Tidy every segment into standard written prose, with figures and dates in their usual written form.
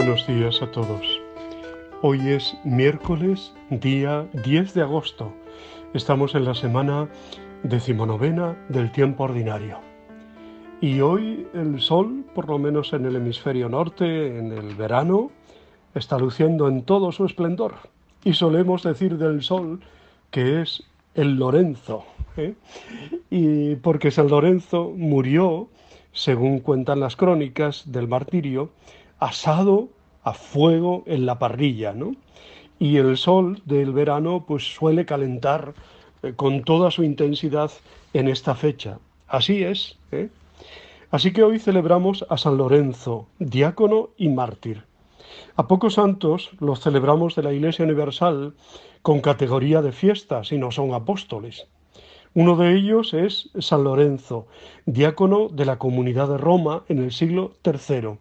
Buenos días a todos. Hoy es miércoles, día 10 de agosto. Estamos en la semana 19ª del tiempo ordinario. Y hoy el sol, por lo menos en el hemisferio norte, en el verano, está luciendo en todo su esplendor. Y solemos decir del sol que es el Lorenzo, ¿eh? Y porque San Lorenzo murió, según cuentan las crónicas del martirio, asado a fuego en la parrilla, ¿no? Y el sol del verano pues suele calentar con toda su intensidad en esta fecha. Así es, ¿eh? Así que hoy celebramos a San Lorenzo, diácono y mártir. A pocos santos los celebramos de la Iglesia Universal con categoría de fiesta, si no son apóstoles. Uno de ellos es San Lorenzo, diácono de la Comunidad de Roma en el siglo III.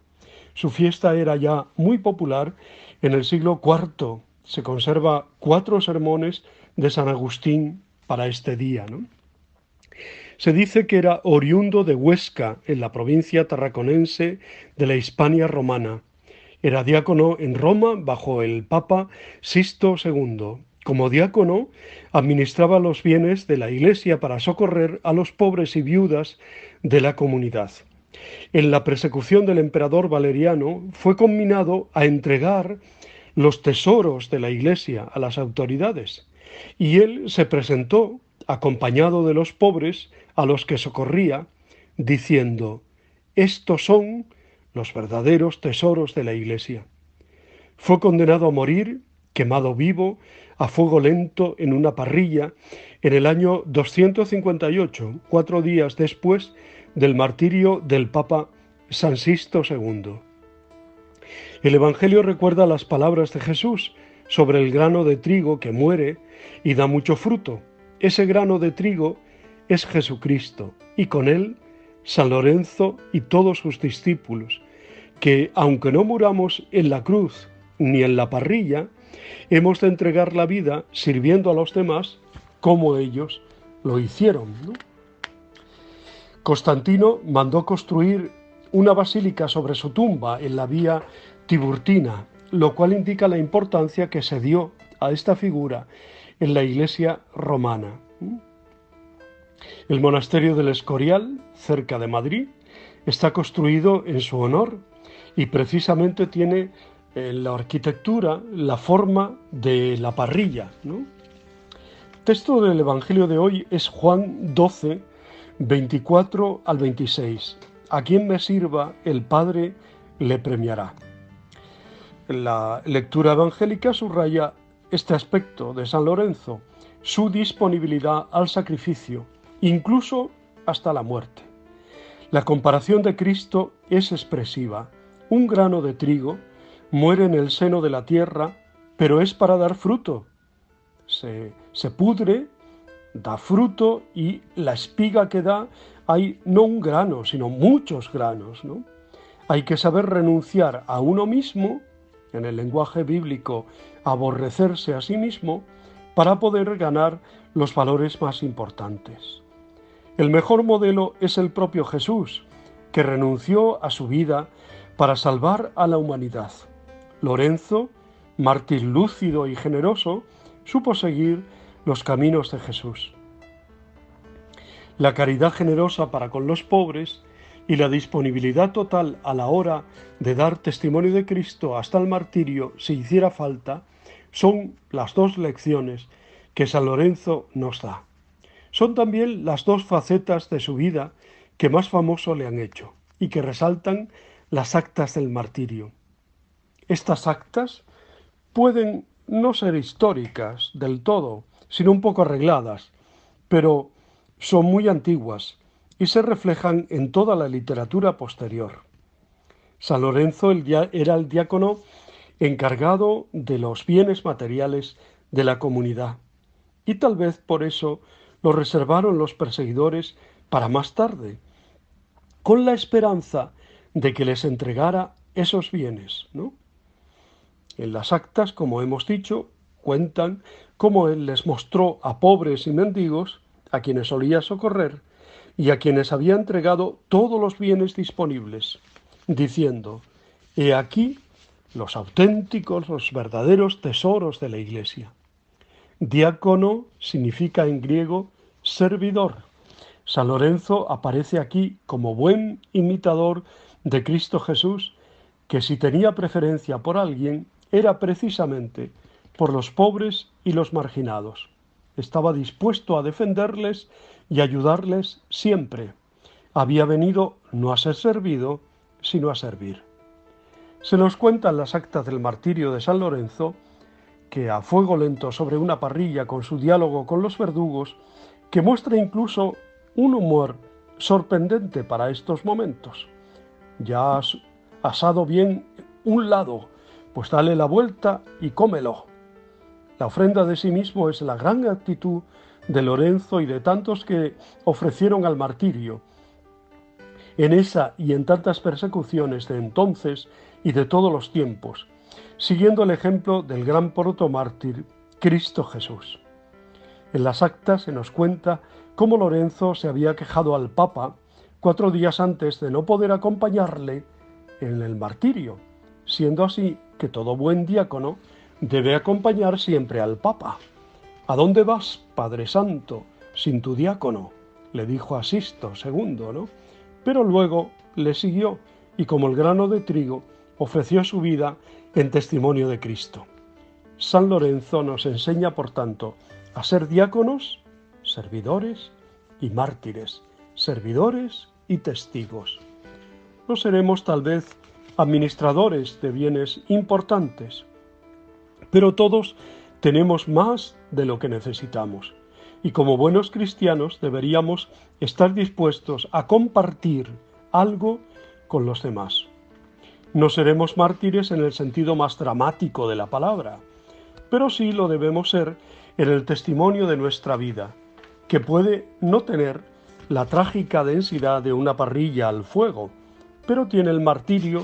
Su fiesta era ya muy popular en el siglo IV. Se conserva 4 sermones de San Agustín para este día, ¿no? Se dice que era oriundo de Huesca, en la provincia tarraconense de la Hispania romana. Era diácono en Roma bajo el Papa Sisto II. Como diácono, administraba los bienes de la Iglesia para socorrer a los pobres y viudas de la comunidad. En la persecución del emperador Valeriano fue conminado a entregar los tesoros de la Iglesia a las autoridades, y él se presentó acompañado de los pobres a los que socorría, diciendo: «Estos son los verdaderos tesoros de la Iglesia». Fue condenado a morir, quemado vivo, a fuego lento en una parrilla, en el año 258, 4 días después del martirio del Papa San Sisto II. El Evangelio recuerda las palabras de Jesús sobre el grano de trigo que muere y da mucho fruto. Ese grano de trigo es Jesucristo, y con él San Lorenzo y todos sus discípulos, que aunque no muramos en la cruz ni en la parrilla, hemos de entregar la vida sirviendo a los demás como ellos lo hicieron, ¿no? Constantino mandó construir una basílica sobre su tumba en la vía Tiburtina, lo cual indica la importancia que se dio a esta figura en la Iglesia romana. El monasterio del Escorial, cerca de Madrid, está construido en su honor y precisamente tiene en la arquitectura la forma de la parrilla, ¿no? El texto del Evangelio de hoy es Juan 12, 24 al 26. A quien me sirva, el Padre le premiará. La lectura evangélica subraya este aspecto de San Lorenzo, su disponibilidad al sacrificio, incluso hasta la muerte. La comparación de Cristo es expresiva. Un grano de trigo muere en el seno de la tierra, pero es para dar fruto. Se pudre, da fruto, y la espiga que da, hay no un grano, sino muchos granos, ¿no? Hay que saber renunciar a uno mismo, en el lenguaje bíblico, aborrecerse a sí mismo, para poder ganar los valores más importantes. El mejor modelo es el propio Jesús, que renunció a su vida para salvar a la humanidad. Lorenzo, mártir lúcido y generoso, supo seguir los caminos de Jesús. La caridad generosa para con los pobres y la disponibilidad total a la hora de dar testimonio de Cristo hasta el martirio, si hiciera falta, son las 2 lecciones que San Lorenzo nos da. Son también las 2 facetas de su vida que más famoso le han hecho y que resaltan las actas del martirio. Estas actas pueden no ser históricas del todo, sino un poco arregladas, pero son muy antiguas y se reflejan en toda la literatura posterior. San Lorenzo era el diácono encargado de los bienes materiales de la comunidad, y tal vez por eso lo reservaron los perseguidores para más tarde, con la esperanza de que les entregara esos bienes, ¿no? En las actas, como hemos dicho, cuentan cómo él les mostró a pobres y mendigos, a quienes solía socorrer, y a quienes había entregado todos los bienes disponibles, diciendo: «He aquí los auténticos, los verdaderos tesoros de la Iglesia. Diácono significa en griego servidor. San Lorenzo aparece aquí como buen imitador de Cristo Jesús, que si tenía preferencia por alguien, era precisamente por los pobres y los marginados. Estaba dispuesto a defenderles y ayudarles siempre. Había venido no a ser servido, sino a servir. Se nos cuentan las actas del martirio de San Lorenzo, que a fuego lento sobre una parrilla con su diálogo con los verdugos, que muestra incluso un humor sorprendente para estos momentos. Ya has asado bien un lado, pues dale la vuelta y cómelo. La ofrenda de sí mismo es la gran actitud de Lorenzo y de tantos que ofrecieron al martirio. En esa y en tantas persecuciones de entonces y de todos los tiempos, siguiendo el ejemplo del gran protomártir, Cristo Jesús. En las actas se nos cuenta cómo Lorenzo se había quejado al Papa 4 días antes de no poder acompañarle en el martirio, siendo así que todo buen diácono debe acompañar siempre al Papa. ¿A dónde vas, Padre Santo, sin tu diácono?, le dijo a Sisto II, ¿no? Pero luego le siguió y como el grano de trigo ofreció su vida en testimonio de Cristo. San Lorenzo nos enseña, por tanto, a ser diáconos, servidores y mártires, servidores y testigos. No seremos tal vez administradores de bienes importantes, pero todos tenemos más de lo que necesitamos. Y como buenos cristianos deberíamos estar dispuestos a compartir algo con los demás. No seremos mártires en el sentido más dramático de la palabra, pero sí lo debemos ser en el testimonio de nuestra vida, que puede no tener la trágica densidad de una parrilla al fuego, pero tiene el martirio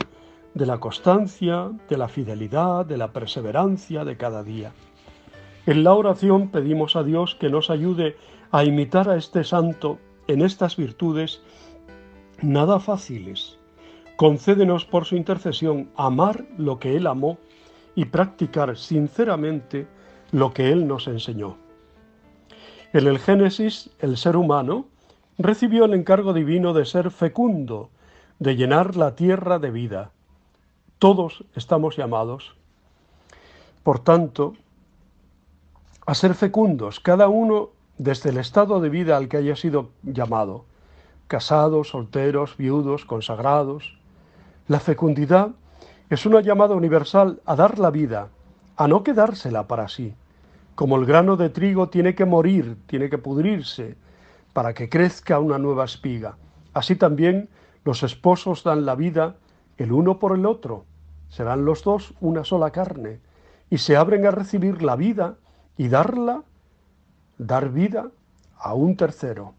de la constancia, de la fidelidad, de la perseverancia de cada día. En la oración pedimos a Dios que nos ayude a imitar a este santo en estas virtudes nada fáciles. Concédenos por su intercesión amar lo que Él amó y practicar sinceramente lo que Él nos enseñó. En el Génesis, el ser humano recibió el encargo divino de ser fecundo, de llenar la tierra de vida. Todos estamos llamados, por tanto, a ser fecundos, cada uno desde el estado de vida al que haya sido llamado, casados, solteros, viudos, consagrados. La fecundidad es una llamada universal a dar la vida, a no quedársela para sí. Como el grano de trigo tiene que morir, tiene que pudrirse, para que crezca una nueva espiga. Así también los esposos dan la vida el uno por el otro. Serán los dos una sola carne, y se abren a recibir la vida y dar vida a un tercero.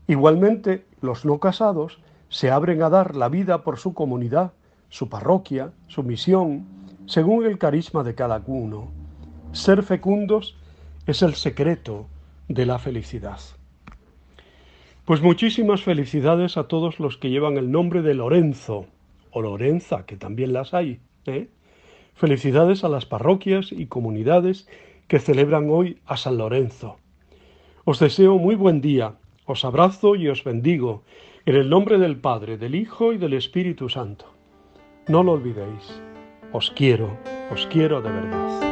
Igualmente, los no casados se abren a dar la vida por su comunidad, su parroquia, su misión, según el carisma de cada uno. Ser fecundos es el secreto de la felicidad. Pues muchísimas felicidades a todos los que llevan el nombre de Lorenzo, o Lorenza, que también las hay, Felicidades a las parroquias y comunidades que celebran hoy a San Lorenzo. Os deseo muy buen día, os abrazo y os bendigo, en el nombre del Padre, del Hijo y del Espíritu Santo. No lo olvidéis, os quiero de verdad.